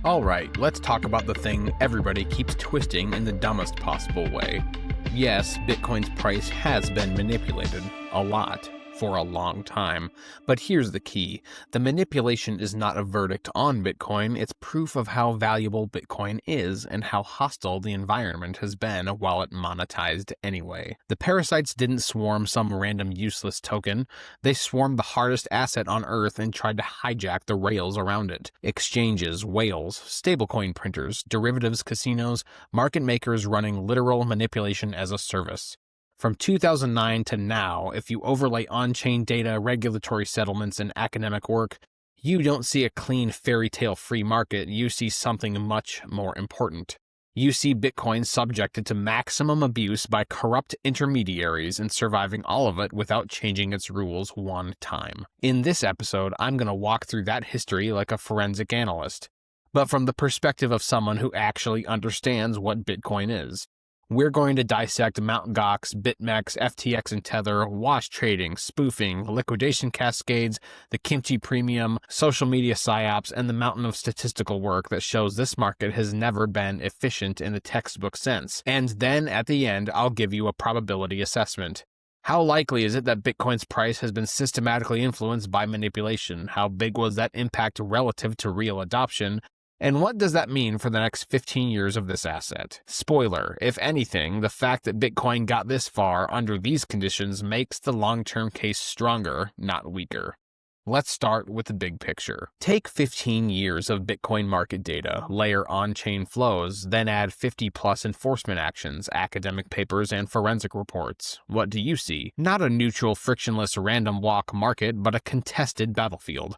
Alright, let's talk about the thing everybody keeps twisting in the dumbest possible way. Yes, Bitcoin's price has been manipulated. A lot. For a long time. But here's the key. The manipulation is not a verdict on Bitcoin, it's proof of how valuable Bitcoin is and how hostile the environment has been while it monetized anyway. The parasites didn't swarm some random useless token. They swarmed the hardest asset on Earth and tried to hijack the rails around it. Exchanges, whales, stablecoin printers, derivatives casinos, market makers running literal manipulation as a service. From 2009 to now, if you overlay on-chain data, regulatory settlements, and academic work, you don't see a clean fairy tale free market, you see something much more important. You see Bitcoin subjected to maximum abuse by corrupt intermediaries and surviving all of it without changing its rules one time. In this episode, I'm going to walk through that history like a forensic analyst, but from the perspective of someone who actually understands what Bitcoin is. We're going to dissect Mt. Gox, BitMEX, FTX and Tether, wash trading, spoofing, liquidation cascades, the kimchi premium, social media psyops, and the mountain of statistical work that shows this market has never been efficient in the textbook sense. And then at the end, I'll give you a probability assessment. How likely is it that Bitcoin's price has been systematically influenced by manipulation? How big was that impact relative to real adoption? And what does that mean for the next 15 years of this asset? Spoiler, if anything, the fact that Bitcoin got this far under these conditions makes the long-term case stronger, not weaker. Let's start with the big picture. Take 15 years of Bitcoin market data, layer on-chain flows, then add 50-plus enforcement actions, academic papers, and forensic reports. What do you see? Not a neutral, frictionless, random walk market, but a contested battlefield.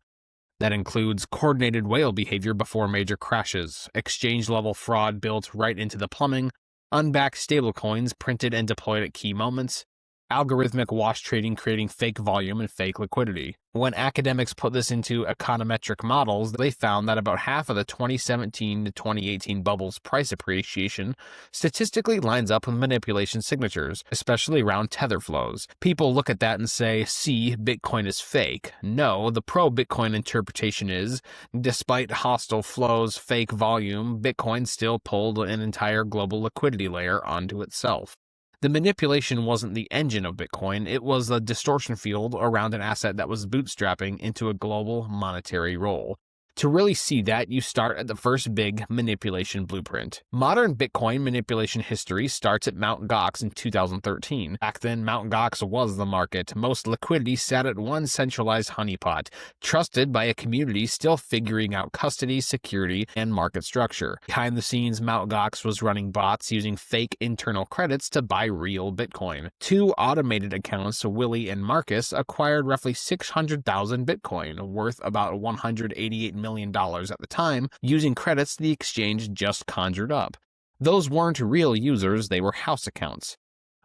That includes coordinated whale behavior before major crashes, exchange-level fraud built right into the plumbing, unbacked stablecoins printed and deployed at key moments, algorithmic wash trading creating fake volume and fake liquidity. When academics put this into econometric models, they found that about half of the 2017 to 2018 bubble's price appreciation statistically lines up with manipulation signatures, especially around Tether flows. People look at that and say, see, Bitcoin is fake. No, the pro-Bitcoin interpretation is, despite hostile flows, fake volume, Bitcoin still pulled an entire global liquidity layer onto itself. The manipulation wasn't the engine of Bitcoin, it was a distortion field around an asset that was bootstrapping into a global monetary role. To really see that, you start at the first big manipulation blueprint. Modern Bitcoin manipulation history starts at Mt. Gox in 2013. Back then, Mt. Gox was the market. Most liquidity sat at one centralized honeypot, trusted by a community still figuring out custody, security, and market structure. Behind the scenes, Mt. Gox was running bots using fake internal credits to buy real Bitcoin. Two automated accounts, Willie and Marcus, acquired roughly 600,000 Bitcoin, worth about $188 million at the time, using credits the exchange just conjured up. Those weren't real users, they were house accounts.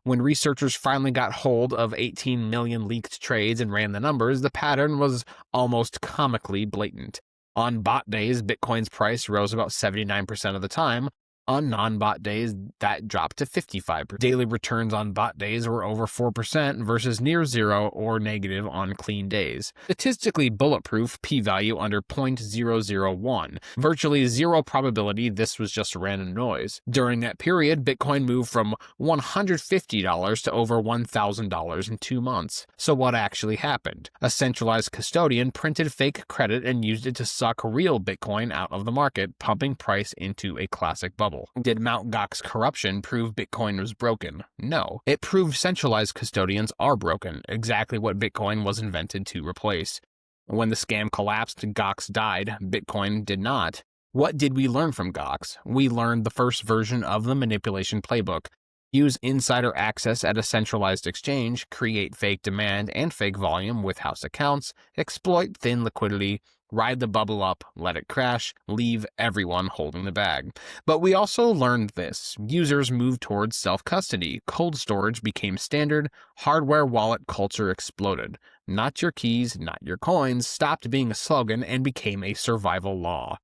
When researchers finally got hold of 18 million leaked trades and ran the numbers, the pattern was almost comically blatant. On bot days, Bitcoin's price rose about 79% of the time. On non-bot days, that dropped to 55%. Daily returns on bot days were over 4% versus near zero or negative on clean days. Statistically bulletproof p-value under 0.001. Virtually zero probability this was just random noise. During that period, Bitcoin moved from $150 to over $1,000 in 2 months. So what actually happened? A centralized custodian printed fake credit and used it to suck real Bitcoin out of the market, pumping price into a classic bubble. Did Mt. Gox corruption prove Bitcoin was broken? No. It proved centralized custodians are broken, exactly what Bitcoin was invented to replace. When the scam collapsed, Gox died. Bitcoin did not. What did we learn from Gox? We learned the first version of the manipulation playbook. Use insider access at a centralized exchange, create fake demand and fake volume with house accounts, exploit thin liquidity, ride the bubble up, let it crash, leave everyone holding the bag. But we also learned this. Users moved towards self-custody. Cold storage became standard. Hardware wallet culture exploded. Not your keys, not your coins stopped being a slogan and became a survival law.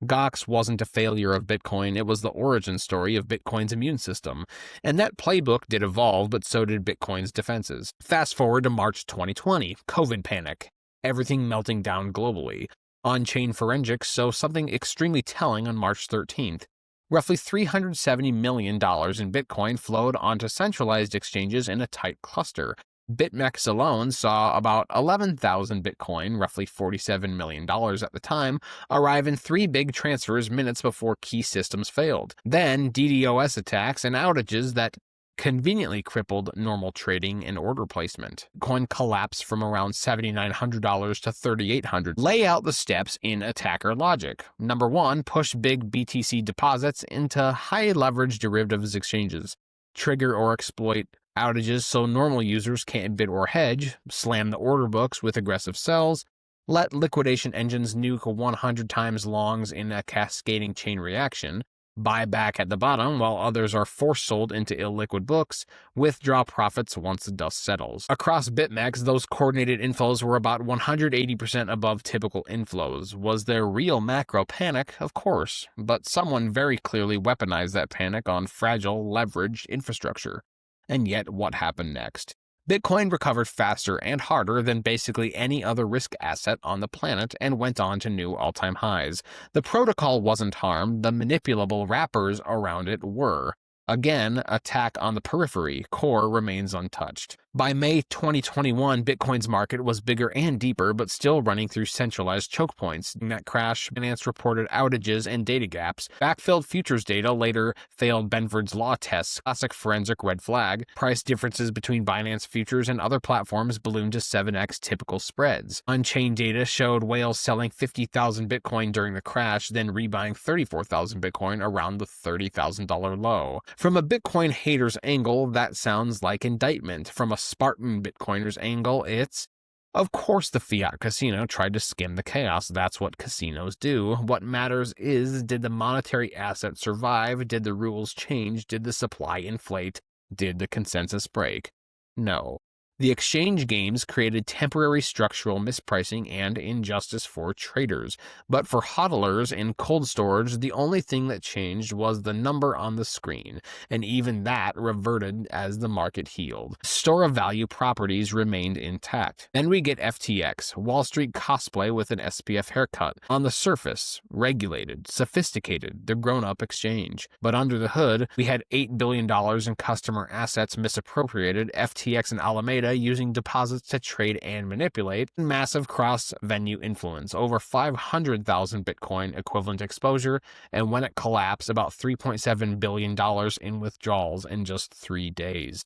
Gox wasn't a failure of Bitcoin, it was the origin story of Bitcoin's immune system. And that playbook did evolve, but so did Bitcoin's defenses. Fast forward to March 2020, COVID panic. Everything melting down globally. On-chain forensics show something extremely telling on March 13th. Roughly $370 million in Bitcoin flowed onto centralized exchanges in a tight cluster. BitMEX alone saw about 11,000 Bitcoin, roughly $47 million at the time, arrive in 3 big transfers minutes before key systems failed. Then DDoS attacks and outages that conveniently crippled normal trading and order placement. Coin collapsed from around $7,900 to $3,800. Lay out the steps in attacker logic. Number 1, push big BTC deposits into high leverage derivatives exchanges. Trigger or exploit outages so normal users can't bid or hedge. Slam the order books with aggressive sells. Let liquidation engines nuke 100 times longs in a cascading chain reaction. Buy back at the bottom while others are force sold into illiquid books, withdraw profits once the dust settles. Across BitMEX, those coordinated inflows were about 180% above typical inflows. Was there real macro panic? Of course, but someone very clearly weaponized that panic on fragile, leveraged infrastructure. And yet, what happened next? Bitcoin recovered faster and harder than basically any other risk asset on the planet and went on to new all-time highs. The protocol wasn't harmed, the manipulable wrappers around it were. Again, attack on the periphery, core remains untouched. By May 2021, Bitcoin's market was bigger and deeper, but still running through centralized choke points. Net crash, Binance reported outages and data gaps. Backfilled futures data later failed Benford's law tests, classic forensic red flag. Price differences between Binance futures and other platforms ballooned to 7x typical spreads. On-chain data showed whales selling 50,000 Bitcoin during the crash, then rebuying 34,000 Bitcoin around the $30,000 low. From a Bitcoin hater's angle, that sounds like indictment. From a Spartan Bitcoiner's angle, it's, of course the fiat casino tried to skim the chaos. That's what casinos do. What matters is, did the monetary asset survive? Did the rules change? Did the supply inflate? Did the consensus break? No. The exchange games created temporary structural mispricing and injustice for traders. But for hodlers in cold storage, the only thing that changed was the number on the screen, and even that reverted as the market healed. Store of value properties remained intact. Then we get FTX, Wall Street cosplay with an SPF haircut. On the surface, regulated, sophisticated, the grown-up exchange. But under the hood, we had $8 billion in customer assets misappropriated, FTX and Alameda using deposits to trade and manipulate, massive cross-venue influence, over 500,000 Bitcoin equivalent exposure, and when it collapsed, about $3.7 billion in withdrawals in just 3 days.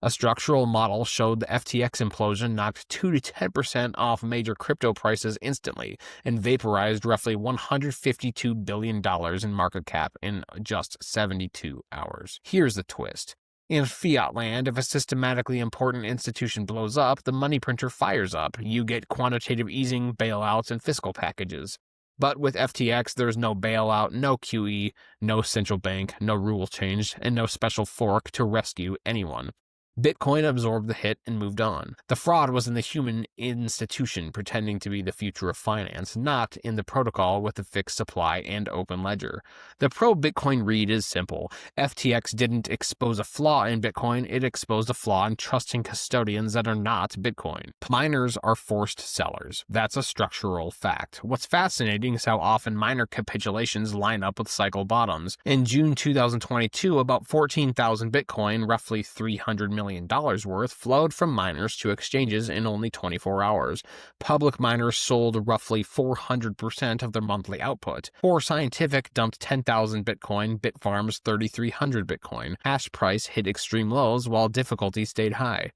A structural model showed the FTX implosion knocked 2 to 10% off major crypto prices instantly and vaporized roughly $152 billion in market cap in just 72 hours. Here's the twist. In fiat land, if a systematically important institution blows up, the money printer fires up. You get quantitative easing, bailouts, and fiscal packages. But with FTX, there's no bailout, no QE, no central bank, no rule change, and no special fork to rescue anyone. Bitcoin absorbed the hit and moved on. The fraud was in the human institution pretending to be the future of finance, not in the protocol with a fixed supply and open ledger. The pro-Bitcoin read is simple. FTX didn't expose a flaw in Bitcoin, it exposed a flaw in trusting custodians that are not Bitcoin. Miners are forced sellers. That's a structural fact. What's fascinating is how often miner capitulations line up with cycle bottoms. In June 2022, about 14,000 Bitcoin, roughly $300 million worth, flowed from miners to exchanges in only 24 hours. Public miners sold roughly 400% of their monthly output. Core Scientific dumped 10,000 Bitcoin, Bitfarms 3,300 Bitcoin. Hash price hit extreme lows while difficulty stayed high.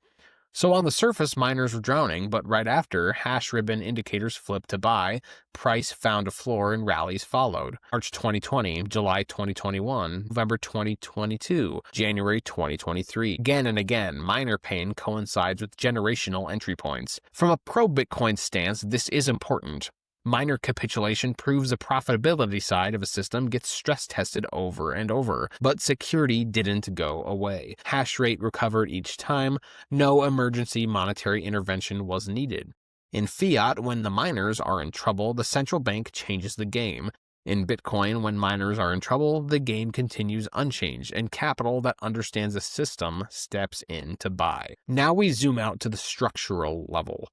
So on the surface, miners were drowning, but right after, hash ribbon indicators flipped to buy, price found a floor and rallies followed. March 2020, July 2021, November 2022, January 2023. Again and again, miner pain coincides with generational entry points. From a pro-Bitcoin stance, this is important. Miner capitulation proves the profitability side of a system gets stress tested over and over, but security didn't go away. Hashrate recovered each time. No emergency monetary intervention was needed. In fiat, when the miners are in trouble, the central bank changes the game. In Bitcoin, when miners are in trouble, the game continues unchanged, and capital that understands the system steps in to buy. Now we zoom out to the structural level.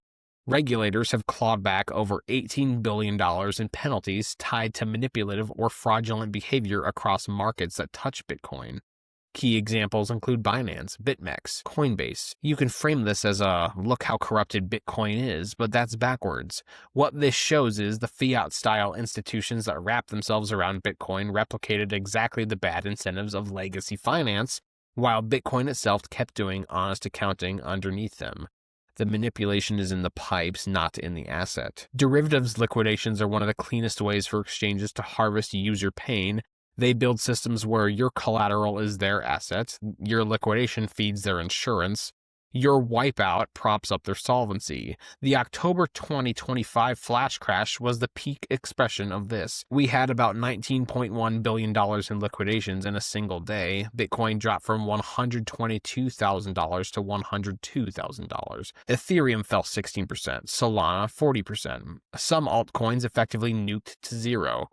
Regulators have clawed back over $18 billion in penalties tied to manipulative or fraudulent behavior across markets that touch Bitcoin. Key examples include Binance, BitMEX, Coinbase. You can frame this as a look how corrupted Bitcoin is, but that's backwards. What this shows is the fiat-style institutions that wrap themselves around Bitcoin replicated exactly the bad incentives of legacy finance, while Bitcoin itself kept doing honest accounting underneath them. The manipulation is in the pipes, not in the asset. Derivatives liquidations are one of the cleanest ways for exchanges to harvest user pain. They build systems where your collateral is their asset, your liquidation feeds their insurance, your wipeout props up their solvency. The October 2025 flash crash was the peak expression of this. We had about $19.1 billion in liquidations in a single day. Bitcoin dropped from $122,000 to $102,000. Ethereum fell 16%, Solana 40%. Some altcoins effectively nuked to zero.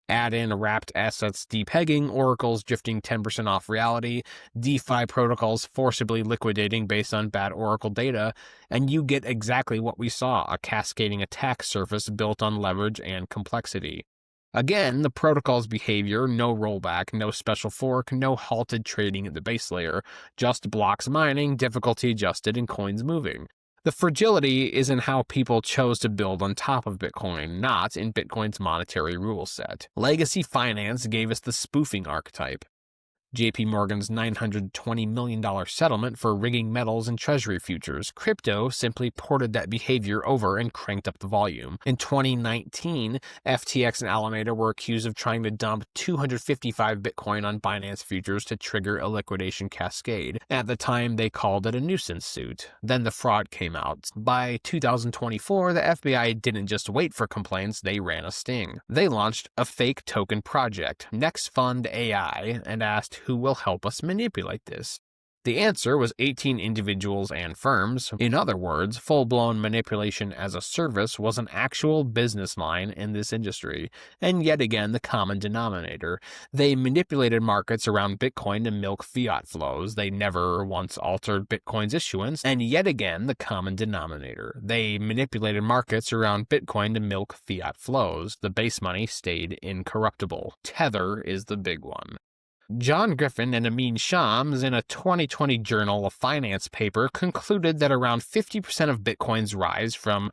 Add in wrapped assets depegging, oracles drifting 10% off reality, DeFi protocols forcibly liquidating based on bad oracle data, and you get exactly what we saw, a cascading attack surface built on leverage and complexity. Again, the protocol's behavior, no rollback, no special fork, no halted trading at the base layer, just blocks mining, difficulty adjusted, and coins moving. The fragility is in how people chose to build on top of Bitcoin, not in Bitcoin's monetary rule set. Legacy finance gave us the spoofing archetype. JP Morgan's $920 million settlement for rigging metals and treasury futures. Crypto simply ported that behavior over and cranked up the volume. In 2019, FTX and Alameda were accused of trying to dump 255 Bitcoin on Binance futures to trigger a liquidation cascade. At the time, they called it a nuisance suit. Then the fraud came out. By 2024, the FBI didn't just wait for complaints, they ran a sting. They launched a fake token project, Next Fund AI, and asked who will help us manipulate this. The answer was 18 individuals and firms. In other words, full-blown manipulation as a service was an actual business line in this industry, and yet again the common denominator. They manipulated markets around Bitcoin to milk fiat flows. They never once altered Bitcoin's issuance, and yet again the common denominator. They manipulated markets around Bitcoin to milk fiat flows. The base money stayed incorruptible. Tether is the big one. John Griffin and Amin Shams, in a 2020 Journal of Finance paper, concluded that around 50% of Bitcoin's rise from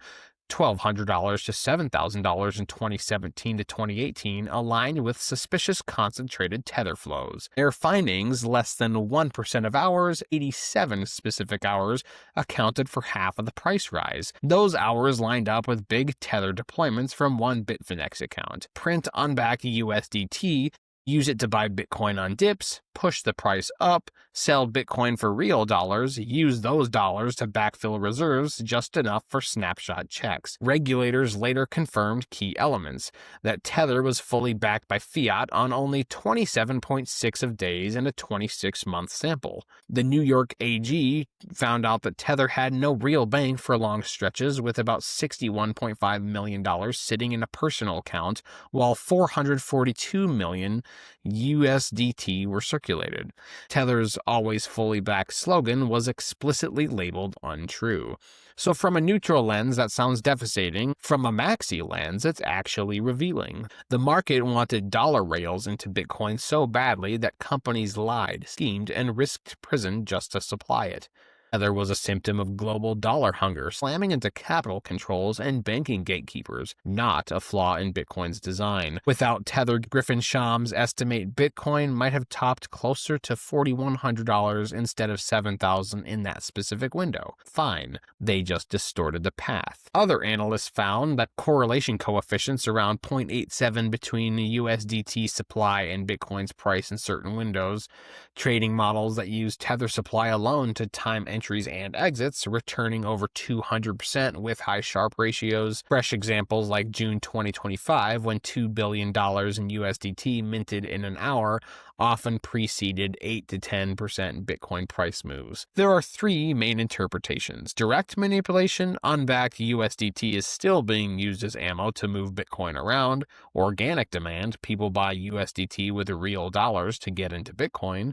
$1,200 to $7,000 in 2017 to 2018 aligned with suspicious concentrated Tether flows. Their findings, less than 1% of hours, 87 specific hours, accounted for half of the price rise. Those hours lined up with big Tether deployments from one Bitfinex account. Print unback USDT, use it to buy Bitcoin on dips, push the price up, sell Bitcoin for real dollars, use those dollars to backfill reserves just enough for snapshot checks. Regulators later confirmed key elements, that Tether was fully backed by fiat on only 27.6 of days in a 26-month sample. The New York AG found out that Tether had no real bank for long stretches, with about $61.5 million sitting in a personal account, while 442 million USDT were circulated. Tether's always fully backed slogan was explicitly labeled untrue. So from a neutral lens, that sounds devastating. From a maxi lens, it's actually revealing. The market wanted dollar rails into Bitcoin so badly that companies lied, schemed, and risked prison just to supply it. Tether was a symptom of global dollar hunger, slamming into capital controls and banking gatekeepers, not a flaw in Bitcoin's design. Without Tether, Griffin Shams estimate Bitcoin might have topped closer to $4,100 instead of $7,000 in that specific window. Fine, they just distorted the path. Other analysts found that correlation coefficients around 0.87 between USDT supply and Bitcoin's price in certain windows, trading models that use Tether supply alone to time entries and exits, returning over 200% with high Sharpe ratios. Fresh examples like June 2025, when $2 billion in USDT minted in an hour, often preceded 8 to 10% Bitcoin price moves. There are three main interpretations. Direct manipulation, unbacked USDT is still being used as ammo to move Bitcoin around. Organic demand, people buy USDT with real dollars to get into Bitcoin.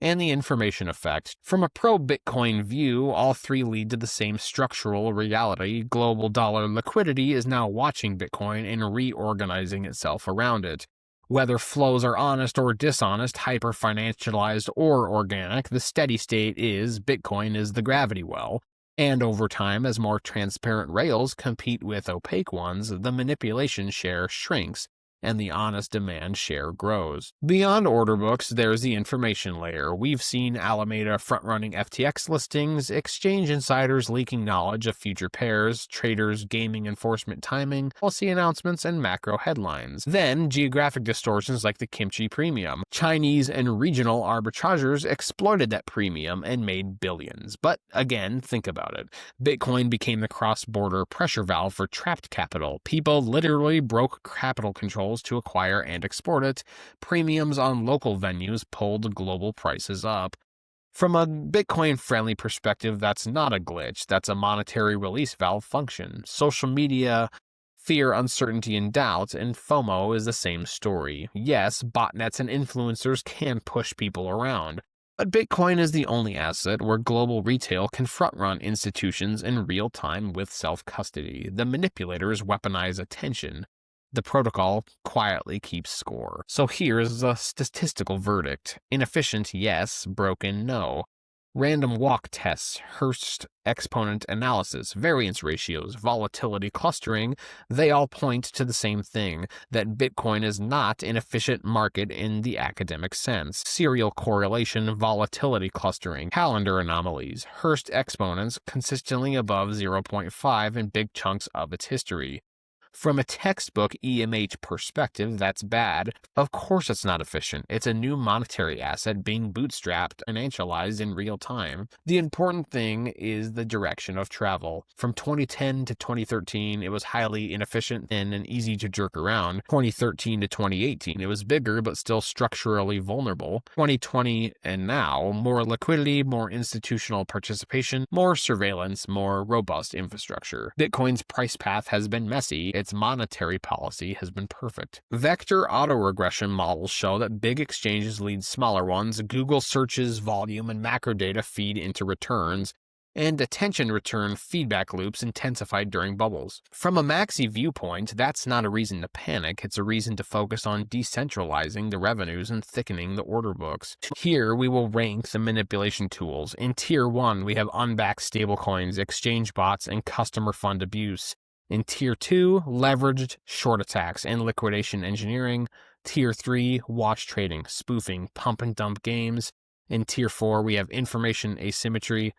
and the information effect. From a pro-Bitcoin view, all three lead to the same structural reality. Global dollar liquidity is now watching Bitcoin and reorganizing itself around it. Whether flows are honest or dishonest, hyper-financialized or organic, the steady state is Bitcoin is the gravity well. And over time, as more transparent rails compete with opaque ones, the manipulation share shrinks and the honest demand share grows. Beyond order books, there's the information layer. We've seen Alameda front-running FTX listings, exchange insiders leaking knowledge of future pairs, traders gaming enforcement timing, policy announcements, and macro headlines. Then, geographic distortions like the kimchi premium. Chinese and regional arbitrageurs exploited that premium and made billions. But again, think about it. Bitcoin became the cross-border pressure valve for trapped capital. People literally broke capital controls to acquire and export it. Premiums on local venues pulled global prices up. From a Bitcoin-friendly perspective, that's not a glitch. That's a monetary release valve function. Social media, fear, uncertainty, and doubt, and FOMO is the same story. Yes, botnets and influencers can push people around. But Bitcoin is the only asset where global retail can front-run institutions in real time with self-custody. The manipulators weaponize attention. The protocol quietly keeps score. So here's a statistical verdict. Inefficient, yes. Broken, no. Random walk tests, Hurst exponent analysis, variance ratios, volatility clustering, they all point to the same thing, that Bitcoin is not an efficient market in the academic sense. Serial correlation, volatility clustering, calendar anomalies, Hurst exponents consistently above 0.5 in big chunks of its history. From a textbook EMH perspective, that's bad. Of course it's not efficient. It's a new monetary asset being bootstrapped and financialized in real time. The important thing is the direction of travel. From 2010 to 2013, it was highly inefficient and easy to jerk around. 2013 to 2018, it was bigger but still structurally vulnerable. 2020 and now, more liquidity, more institutional participation, more surveillance, more robust infrastructure. Bitcoin's price path has been messy. Its monetary policy has been perfect. Vector autoregression models show that big exchanges lead smaller ones. Google searches, volume, and macro data feed into returns, and attention return feedback loops intensified during bubbles. From a maxi viewpoint, that's not a reason to panic. It's a reason to focus on decentralizing the revenues and thickening the order books. Here, we will rank the manipulation tools. In Tier 1, we have unbacked stablecoins, exchange bots, and customer fund abuse. In Tier 2, leveraged short attacks and liquidation engineering. Tier 3, watch trading, spoofing, pump and dump games. In Tier 4, we have information asymmetry,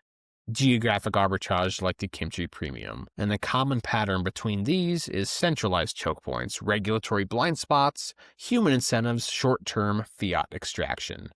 geographic arbitrage like the kimchi premium. And the common pattern between these is centralized choke points, regulatory blind spots, human incentives, short-term fiat extraction.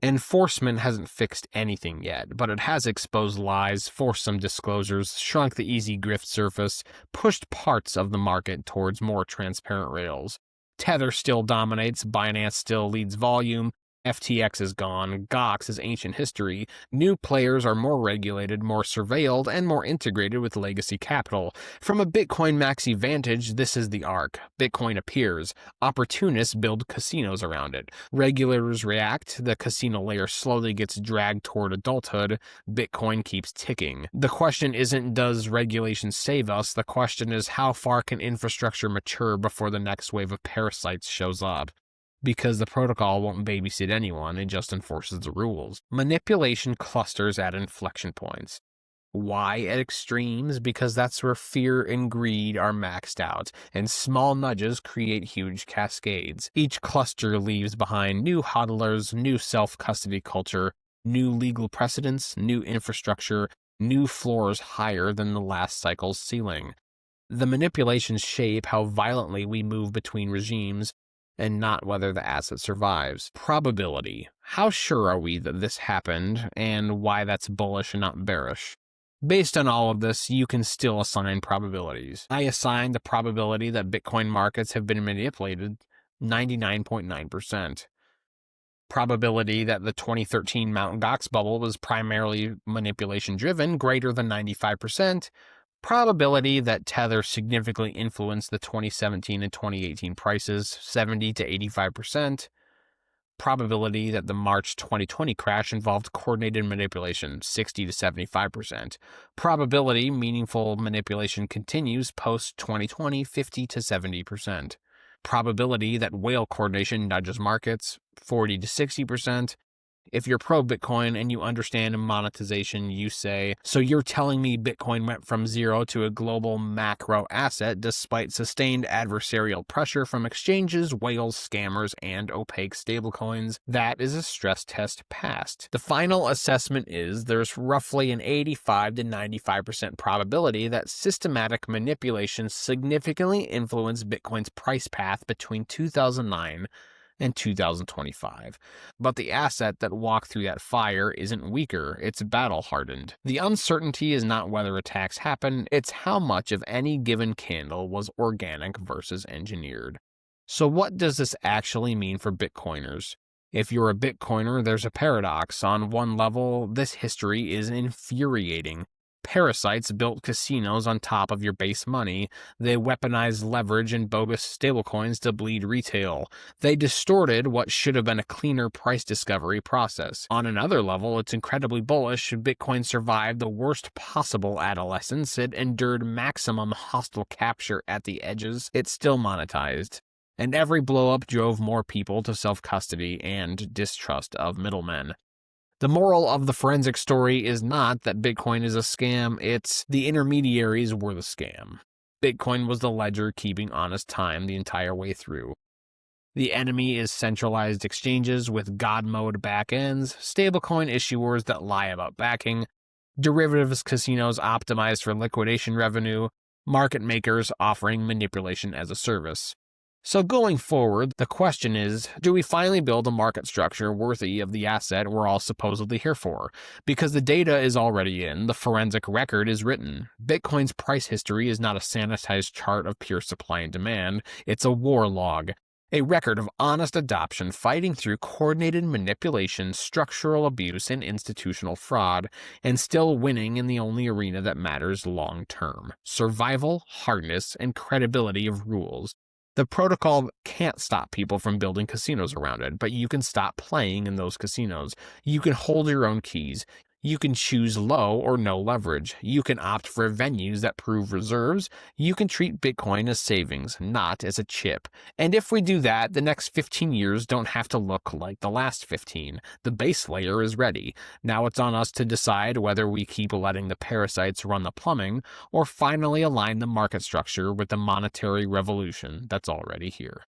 Enforcement hasn't fixed anything yet, but it has exposed lies, forced some disclosures, shrunk the easy grift surface, pushed parts of the market towards more transparent rails. Tether still dominates, Binance still leads volume, FTX is gone, Gox is ancient history, new players are more regulated, more surveilled, and more integrated with legacy capital. From a Bitcoin maxi vantage, this is the arc. Bitcoin appears. Opportunists build casinos around it. Regulators react. The casino layer slowly gets dragged toward adulthood. Bitcoin keeps ticking. The question isn't, does regulation save us? The question is, how far can infrastructure mature before the next wave of parasites shows up? Because the protocol won't babysit anyone, it just enforces the rules. Manipulation clusters at inflection points. Why at extremes? Because that's where fear and greed are maxed out, and small nudges create huge cascades. Each cluster leaves behind new hodlers, new self-custody culture, new legal precedents, new infrastructure, new floors higher than the last cycle's ceiling. The manipulations shape how violently we move between regimes, and not whether the asset survives. Probability. How sure are we that this happened, and why that's bullish and not bearish? Based on all of this, you can still assign probabilities. I assign the probability that Bitcoin markets have been manipulated 99.9%. Probability that the 2013 Mt. Gox bubble was primarily manipulation-driven, greater than 95%. Probability that Tether significantly influenced the 2017 and 2018 prices, 70 to 85%. Probability that the March 2020 crash involved coordinated manipulation, 60 to 75%. Probability meaningful manipulation continues post-2020, 50 to 70%. Probability that whale coordination nudges markets, 40 to 60%. If you're pro-Bitcoin and you understand monetization, you say, so you're telling me Bitcoin went from zero to a global macro asset despite sustained adversarial pressure from exchanges, whales, scammers, and opaque stablecoins. That is a stress test passed. The final assessment is there's roughly an 85 to 95% probability that systematic manipulation significantly influenced Bitcoin's price path between 2009 and 2025. But the asset that walked through that fire isn't weaker, it's battle-hardened. The uncertainty is not whether attacks happen, it's how much of any given candle was organic versus engineered. So what does this actually mean for Bitcoiners? If you're a Bitcoiner, there's a paradox. On one level, this history is infuriating. Parasites built casinos on top of your base money. They weaponized leverage and bogus stablecoins to bleed retail. They distorted what should have been a cleaner price discovery process. On another level, it's incredibly bullish. Bitcoin survived the worst possible adolescence. It endured maximum hostile capture at the edges. It's still monetized. And every blowup drove more people to self-custody and distrust of middlemen. The moral of the forensic story is not that Bitcoin is a scam, it's the intermediaries were the scam. Bitcoin was the ledger keeping honest time the entire way through. The enemy is centralized exchanges with God mode backends, stablecoin issuers that lie about backing, derivatives casinos optimized for liquidation revenue, market makers offering manipulation as a service. So going forward, the question is, do we finally build a market structure worthy of the asset we're all supposedly here for? Because the data is already in, the forensic record is written. Bitcoin's price history is not a sanitized chart of pure supply and demand, it's a war log. A record of honest adoption fighting through coordinated manipulation, structural abuse, and institutional fraud, and still winning in the only arena that matters long term: survival, hardness, and credibility of rules. The protocol can't stop people from building casinos around it, but you can stop playing in those casinos. You can hold your own keys. You can choose low or no leverage. You can opt for venues that prove reserves. You can treat Bitcoin as savings, not as a chip. And if we do that, the next 15 years don't have to look like the last 15. The base layer is ready. Now it's on us to decide whether we keep letting the parasites run the plumbing or finally align the market structure with the monetary revolution that's already here.